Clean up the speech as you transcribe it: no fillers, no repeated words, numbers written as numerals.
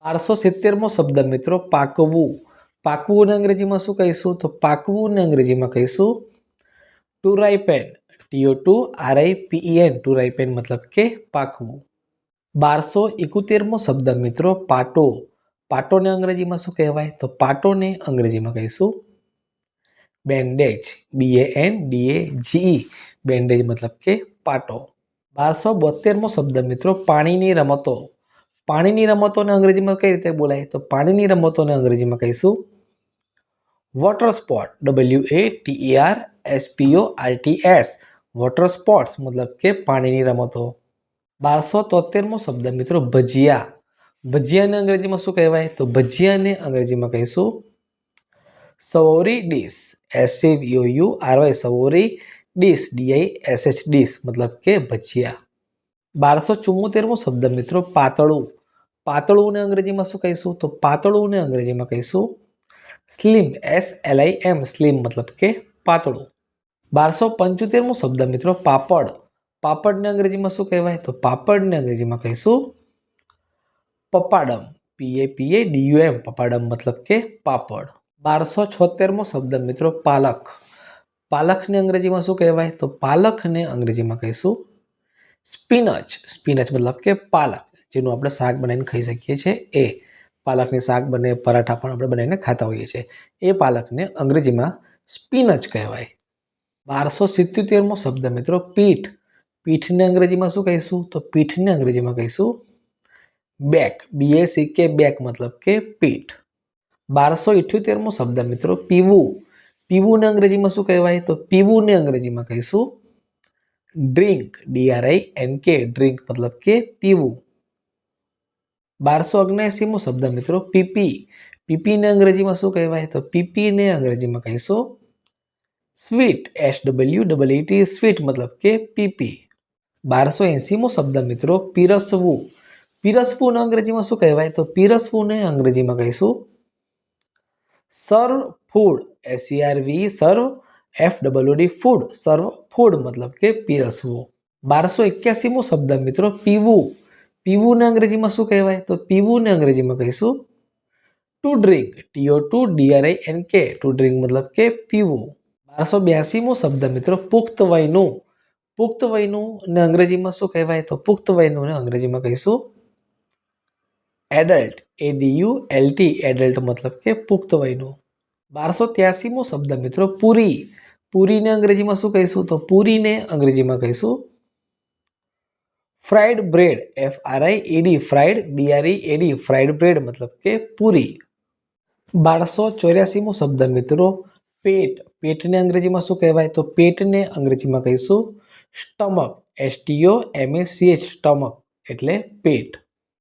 1270મો શબ્દ મિત્રો પાકવું. પાકવું ને અંગ્રેજીમાં શું કહીશું? તો પાકવું ને અંગ્રેજીમાં કહીશું ટુ રાઇપેન. TO2RIPEN ટુ રાઇપેન મતલબ કે પાકવું. 1271મો શબ્દ મિત્રો પાટો. પાટોને અંગ્રેજીમાં શું કહેવાય? તો પાટોને અંગ્રેજીમાં કહીશું બેન્ડેજ. BANDAGE બેન્ડેજ મતલબ કે પાટો. 1272મો શબ્દ મિત્રો પાણીની રમતો. પાણીની રમતોને અંગ્રેજીમાં કઈ રીતે બોલાય? તો પાણીની રમતોને અંગ્રેજીમાં કહીશું water sport. WATERSPORTS water sports મતલબ કે પાણીની રમતો. 1273મો શબ્દ મિત્રો ભજીયા. ભજીયાને અંગ્રેજીમાં શું કહેવાય? તો ભજીયાને અંગ્રેજીમાં કહીશું savoury dish. SAVOURY savoury dish. DISH dish મતલબ કે ભજીયા. 1274મો શબ્દ મિત્રો પાતળું. પાતળુંને અંગ્રેજીમાં શું કહીશું? તો પાતળુંને અંગ્રેજીમાં કહીશું સ્લિમ. SLIM સ્લિમ મતલબ કે પાતળું. 1275મો શબ્દ મિત્રો પાપડ. પાપડને અંગ્રેજીમાં શું કહેવાય? તો પાપડને અંગ્રેજીમાં કહીશું પપાડમ. PAPADUM પપાડમ મતલબ કે પાપડ. 1276મો શબ્દ મિત્રો પાલક. પાલકને અંગ્રેજીમાં શું કહેવાય? તો પાલકને અંગ્રેજીમાં કહીશું સ્પિનચ. સ્પિનચ મતલબ કે પાલક, જેનું આપણે શાક બનાવીને ખાઈ શકીએ છીએ એ. પાલકની શાક બને, પરાઠા પણ આપણે બનાવીને ખાતા હોઈએ છીએ. એ પાલકને અંગ્રેજીમાં સ્પિનચ કહેવાય. 1277મો શબ્દ મિત્રો પીઠ. પીઠને અંગ્રેજીમાં શું કહીશું? તો પીઠને અંગ્રેજીમાં કહીશું બેક. BACK બેક મતલબ કે પીઠ. 1278મો શબ્દ મિત્રો પીવું. પીવુંને અંગ્રેજીમાં શું કહેવાય? તો પીવુંને અંગ્રેજીમાં કહીશું ડ્રિંક. DRINK ડ્રિંક મતલબ કે પીવું. 1279મો શબ્દ મિત્રો પીપી. પીપીને અંગ્રેજીમાં શું કહેવાય? તો પીપીને અંગ્રેજીમાં કહીશું સ્વીટ. SWEET સ્વીટ મતલબ કે પીપી. 1280મો શબ્દ મિત્રો પીરસવું. પીરસવુંને અંગ્રેજીમાં શું કહેવાય? તો પીરસવુંને અંગ્રેજીમાં કહીશું સર્વ ફૂડ. SERV સર્વ. FOOD food. સર્વ ફૂડ મતલબ કે પીરસવું. 1281મો શબ્દ મિત્રો પીવું. પીવુંને અંગ્રેજીમાં શું કહેવાય? તો પીવુંને અંગ્રેજીમાં કહીશું two drink. TO2DRINK two drink મતલબ કે પીવું. 1282મો શબ્દ મિત્રો પુખ્ત વયનું. પુખ્ત વયનું ને અંગ્રેજીમાં શું કહેવાય? તો પુખ્ત વયનું ને અંગ્રેજીમાં કહીશું એડલ્ટ. ADULT એડલ્ટ મતલબ કે પુખ્ત વયનું. 1283મો શબ્દ મિત્રો પૂરી. પૂરીને અંગ્રેજીમાં શું કહીશું? તો પૂરીને અંગ્રેજીમાં કહીશું fried bread. FRIED fried. BREAD fried bread મતલબ કે પૂરી. 1284મો શબ્દ મિત્રો પેટ. પેટને અંગ્રેજીમાં શું કહેવાય? તો પેટને અંગ્રેજીમાં કહીશું સ્ટમક. STOMACH સ્ટમક એટલે પેટ.